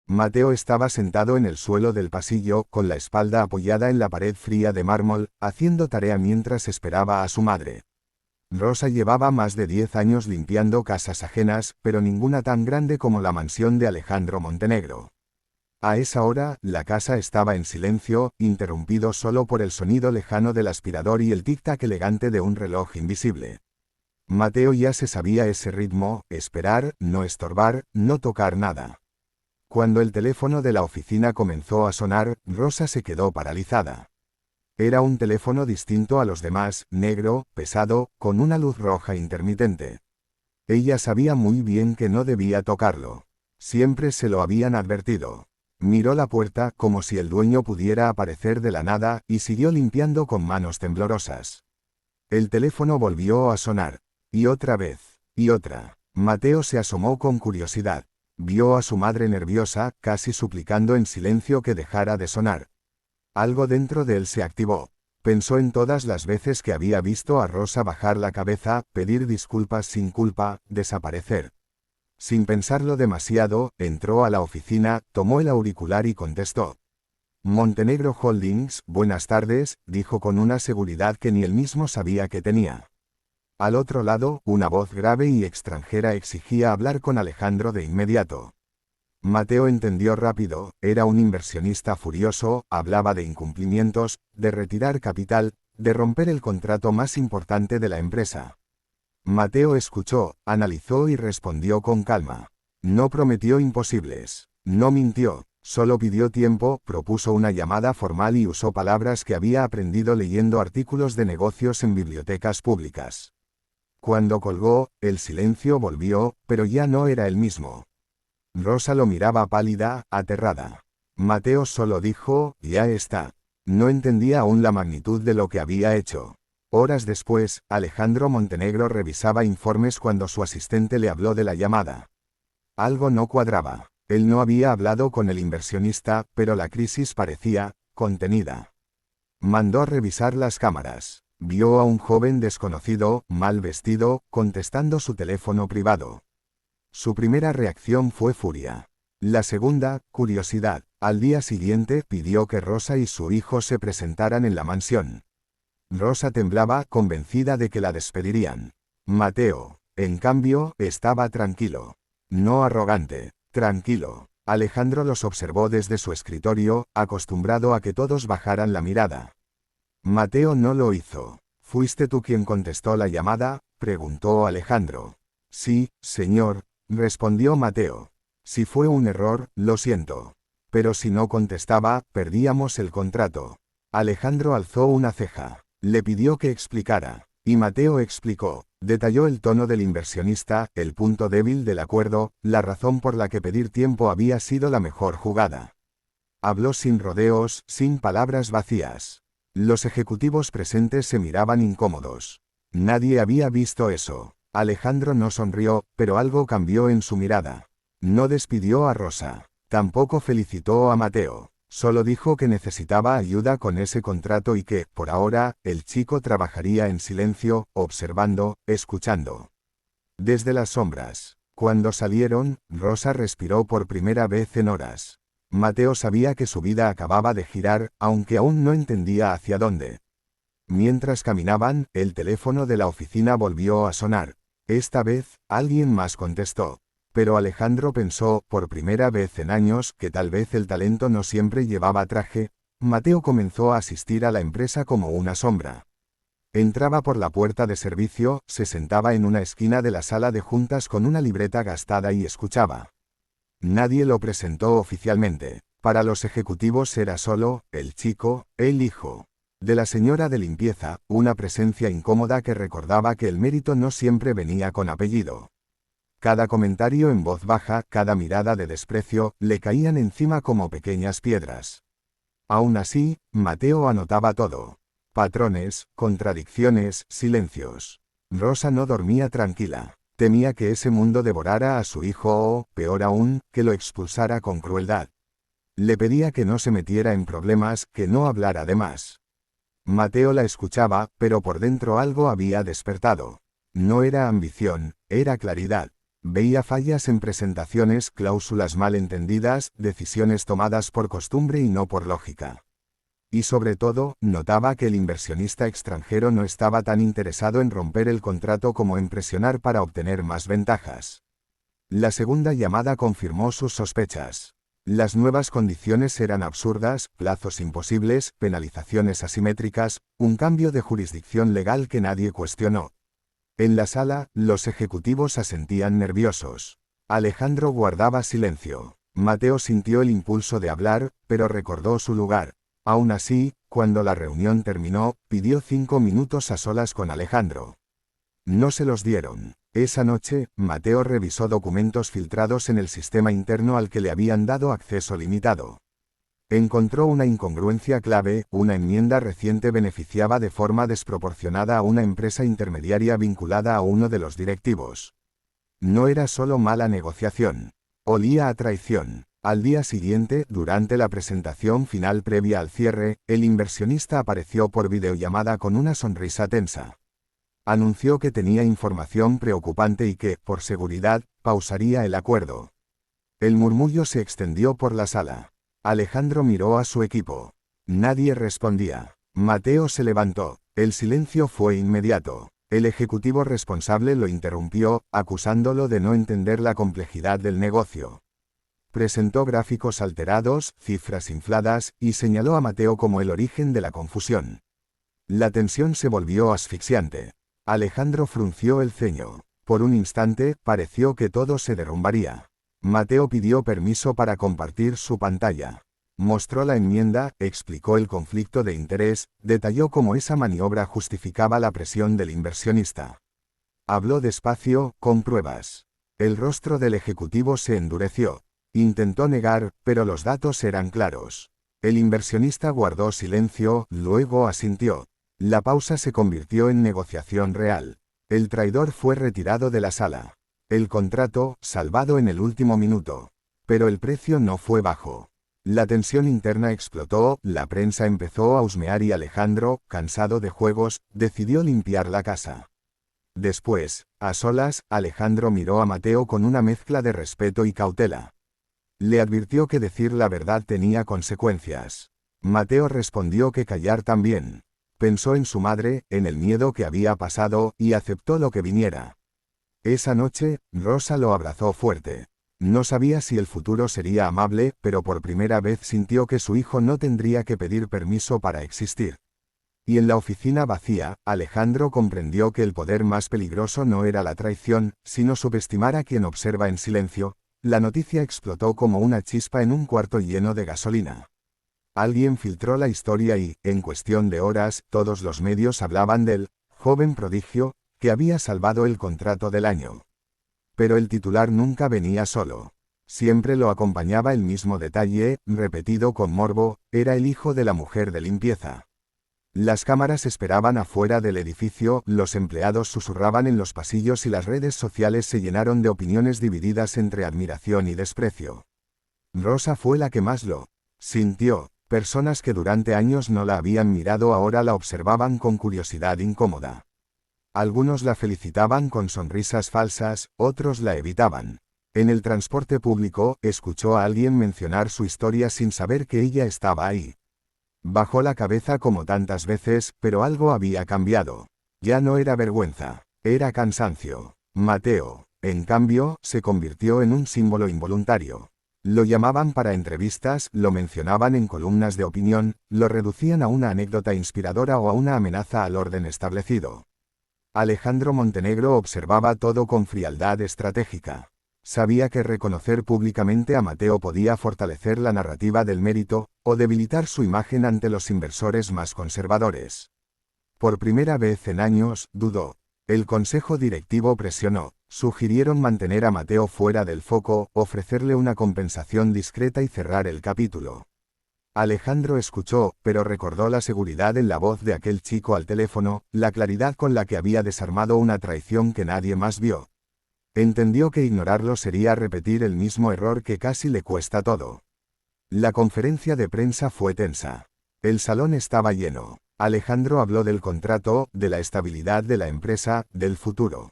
Mateo estaba sentado en el suelo del pasillo, con la espalda apoyada en la pared fría de mármol, haciendo tarea mientras esperaba a su madre. Rosa llevaba más de 10 años limpiando casas ajenas, pero ninguna tan grande como la mansión de Alejandro Montenegro. A esa hora, la casa estaba en silencio, interrumpido solo por el sonido lejano del aspirador y el tic-tac elegante de un reloj invisible. Mateo ya se sabía ese ritmo: esperar, no estorbar, no tocar nada. Cuando el teléfono de la oficina comenzó a sonar, Rosa se quedó paralizada. Era un teléfono distinto a los demás, negro, pesado, con una luz roja intermitente. Ella sabía muy bien que no debía tocarlo. Siempre se lo habían advertido. Miró la puerta, como si el dueño pudiera aparecer de la nada, y siguió limpiando con manos temblorosas. El teléfono volvió a sonar. Y otra vez. Y otra. Mateo se asomó con curiosidad. Vio a su madre nerviosa, casi suplicando en silencio que dejara de sonar. Algo dentro de él se activó. Pensó en todas las veces que había visto a Rosa bajar la cabeza, pedir disculpas sin culpa, desaparecer. Sin pensarlo demasiado, entró a la oficina, tomó el auricular y contestó. Montenegro Holdings, buenas tardes, dijo con una seguridad que ni él mismo sabía que tenía. Al otro lado, una voz grave y extranjera exigía hablar con Alejandro de inmediato. Mateo entendió rápido: era un inversionista furioso, hablaba de incumplimientos, de retirar capital, de romper el contrato más importante de la empresa. Mateo escuchó, analizó y respondió con calma. No prometió imposibles. No mintió. Solo pidió tiempo, propuso una llamada formal y usó palabras que había aprendido leyendo artículos de negocios en bibliotecas públicas. Cuando colgó, el silencio volvió, pero ya no era el mismo. Rosa lo miraba pálida, aterrada. Mateo solo dijo, ya está. No entendía aún la magnitud de lo que había hecho. Horas después, Alejandro Montenegro revisaba informes cuando su asistente le habló de la llamada. Algo no cuadraba. Él no había hablado con el inversionista, pero la crisis parecía contenida. Mandó a revisar las cámaras. Vio a un joven desconocido, mal vestido, contestando su teléfono privado. Su primera reacción fue furia. La segunda, curiosidad. Al día siguiente, pidió que Rosa y su hijo se presentaran en la mansión. Rosa temblaba, convencida de que la despedirían. Mateo, en cambio, estaba tranquilo. No arrogante, tranquilo. Alejandro los observó desde su escritorio, acostumbrado a que todos bajaran la mirada. Mateo no lo hizo. ¿Fuiste tú quien contestó la llamada?, preguntó Alejandro. Sí, señor, respondió Mateo. Si fue un error, lo siento. Pero si no contestaba, perdíamos el contrato. Alejandro alzó una ceja. Le pidió que explicara. Y Mateo explicó. Detalló el tono del inversionista, el punto débil del acuerdo, la razón por la que pedir tiempo había sido la mejor jugada. Habló sin rodeos, sin palabras vacías. Los ejecutivos presentes se miraban incómodos. Nadie había visto eso. Alejandro no sonrió, pero algo cambió en su mirada. No despidió a Rosa. Tampoco felicitó a Mateo. Solo dijo que necesitaba ayuda con ese contrato y que, por ahora, el chico trabajaría en silencio, observando, escuchando. Desde las sombras. Cuando salieron, Rosa respiró por primera vez en horas. Mateo sabía que su vida acababa de girar, aunque aún no entendía hacia dónde. Mientras caminaban, el teléfono de la oficina volvió a sonar. Esta vez, alguien más contestó. Pero Alejandro pensó, por primera vez en años, que tal vez el talento no siempre llevaba traje. Mateo comenzó a asistir a la empresa como una sombra. Entraba por la puerta de servicio, se sentaba en una esquina de la sala de juntas con una libreta gastada y escuchaba. Nadie lo presentó oficialmente. Para los ejecutivos era solo, el chico, el hijo. De la señora de limpieza, una presencia incómoda que recordaba que el mérito no siempre venía con apellido. Cada comentario en voz baja, cada mirada de desprecio, le caían encima como pequeñas piedras. Aún así, Mateo anotaba todo. Patrones, contradicciones, silencios. Rosa no dormía tranquila. Temía que ese mundo devorara a su hijo o, peor aún, que lo expulsara con crueldad. Le pedía que no se metiera en problemas, que no hablara de más. Mateo la escuchaba, pero por dentro algo había despertado. No era ambición, era claridad. Veía fallas en presentaciones, cláusulas mal entendidas, decisiones tomadas por costumbre y no por lógica. Y sobre todo, notaba que el inversionista extranjero no estaba tan interesado en romper el contrato como en presionar para obtener más ventajas. La segunda llamada confirmó sus sospechas. Las nuevas condiciones eran absurdas, plazos imposibles, penalizaciones asimétricas, un cambio de jurisdicción legal que nadie cuestionó. En la sala, los ejecutivos asentían nerviosos. Alejandro guardaba silencio. Mateo sintió el impulso de hablar, pero recordó su lugar. Aún así, cuando la reunión terminó, pidió 5 minutos a solas con Alejandro. No se los dieron. Esa noche, Mateo revisó documentos filtrados en el sistema interno al que le habían dado acceso limitado. Encontró una incongruencia clave: una enmienda reciente beneficiaba de forma desproporcionada a una empresa intermediaria vinculada a uno de los directivos. No era solo mala negociación. Olía a traición. Al día siguiente, durante la presentación final previa al cierre, el inversionista apareció por videollamada con una sonrisa tensa. Anunció que tenía información preocupante y que, por seguridad, pausaría el acuerdo. El murmullo se extendió por la sala. Alejandro miró a su equipo. Nadie respondía. Mateo se levantó. El silencio fue inmediato. El ejecutivo responsable lo interrumpió, acusándolo de no entender la complejidad del negocio. Presentó gráficos alterados, cifras infladas, y señaló a Mateo como el origen de la confusión. La tensión se volvió asfixiante. Alejandro frunció el ceño. Por un instante, pareció que todo se derrumbaría. Mateo pidió permiso para compartir su pantalla. Mostró la enmienda, explicó el conflicto de interés, detalló cómo esa maniobra justificaba la presión del inversionista. Habló despacio, con pruebas. El rostro del ejecutivo se endureció. Intentó negar, pero los datos eran claros. El inversionista guardó silencio, luego asintió. La pausa se convirtió en negociación real. El traidor fue retirado de la sala. El contrato, salvado en el último minuto. Pero el precio no fue bajo. La tensión interna explotó, la prensa empezó a husmear y Alejandro, cansado de juegos, decidió limpiar la casa. Después, a solas, Alejandro miró a Mateo con una mezcla de respeto y cautela. Le advirtió que decir la verdad tenía consecuencias. Mateo respondió que callar también. Pensó en su madre, en el miedo que había pasado, y aceptó lo que viniera. Esa noche, Rosa lo abrazó fuerte. No sabía si el futuro sería amable, pero por primera vez sintió que su hijo no tendría que pedir permiso para existir. Y en la oficina vacía, Alejandro comprendió que el poder más peligroso no era la traición, sino subestimar a quien observa en silencio. La noticia explotó como una chispa en un cuarto lleno de gasolina. Alguien filtró la historia y, en cuestión de horas, todos los medios hablaban del joven prodigio que había salvado el contrato del año. Pero el titular nunca venía solo. Siempre lo acompañaba el mismo detalle, repetido con morbo: era el hijo de la mujer de limpieza. Las cámaras esperaban afuera del edificio, los empleados susurraban en los pasillos y las redes sociales se llenaron de opiniones divididas entre admiración y desprecio. Rosa fue la que más lo sintió. Personas que durante años no la habían mirado ahora la observaban con curiosidad incómoda. Algunos la felicitaban con sonrisas falsas, otros la evitaban. En el transporte público, escuchó a alguien mencionar su historia sin saber que ella estaba ahí. Bajó la cabeza como tantas veces, pero algo había cambiado. Ya no era vergüenza, era cansancio. Mateo, en cambio, se convirtió en un símbolo involuntario. Lo llamaban para entrevistas, lo mencionaban en columnas de opinión, lo reducían a una anécdota inspiradora o a una amenaza al orden establecido. Alejandro Montenegro observaba todo con frialdad estratégica. Sabía que reconocer públicamente a Mateo podía fortalecer la narrativa del mérito, o debilitar su imagen ante los inversores más conservadores. Por primera vez en años, dudó. El consejo directivo presionó. Sugirieron mantener a Mateo fuera del foco, ofrecerle una compensación discreta y cerrar el capítulo. Alejandro escuchó, pero recordó la seguridad en la voz de aquel chico al teléfono, la claridad con la que había desarmado una traición que nadie más vio. Entendió que ignorarlo sería repetir el mismo error que casi le cuesta todo. La conferencia de prensa fue tensa. El salón estaba lleno. Alejandro habló del contrato, de la estabilidad de la empresa, del futuro.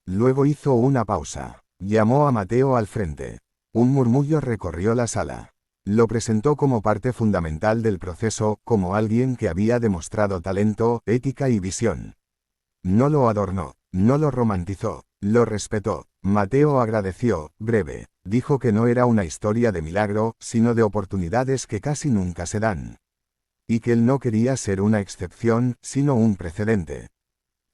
Luego hizo una pausa. Llamó a Mateo al frente. Un murmullo recorrió la sala. Lo presentó como parte fundamental del proceso, como alguien que había demostrado talento, ética y visión. No lo adornó, no lo romantizó, lo respetó. Mateo agradeció, breve, dijo que no era una historia de milagro, sino de oportunidades que casi nunca se dan. Y que él no quería ser una excepción, sino un precedente.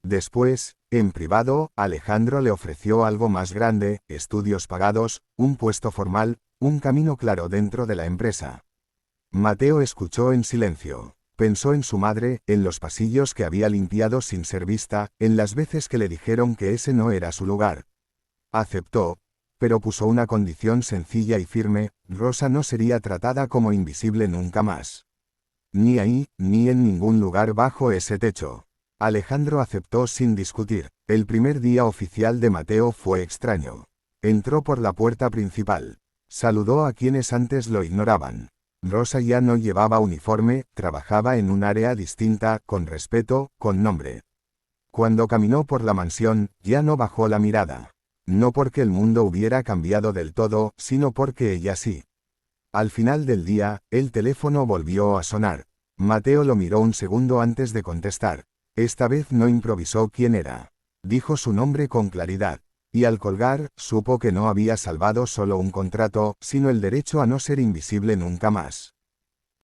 Después, en privado, Alejandro le ofreció algo más grande, estudios pagados, un puesto formal, un camino claro dentro de la empresa. Mateo escuchó en silencio. Pensó en su madre, en los pasillos que había limpiado sin ser vista, en las veces que le dijeron que ese no era su lugar. Aceptó, pero puso una condición sencilla y firme: Rosa no sería tratada como invisible nunca más. Ni ahí, ni en ningún lugar bajo ese techo. Alejandro aceptó sin discutir. El primer día oficial de Mateo fue extraño. Entró por la puerta principal. Saludó a quienes antes lo ignoraban. Rosa ya no llevaba uniforme, trabajaba en un área distinta, con respeto, con nombre. Cuando caminó por la mansión, ya no bajó la mirada. No porque el mundo hubiera cambiado del todo, sino porque ella sí. Al final del día, el teléfono volvió a sonar. Mateo lo miró un segundo antes de contestar. Esta vez no improvisó quién era. Dijo su nombre con claridad. Y al colgar, supo que no había salvado solo un contrato, sino el derecho a no ser invisible nunca más.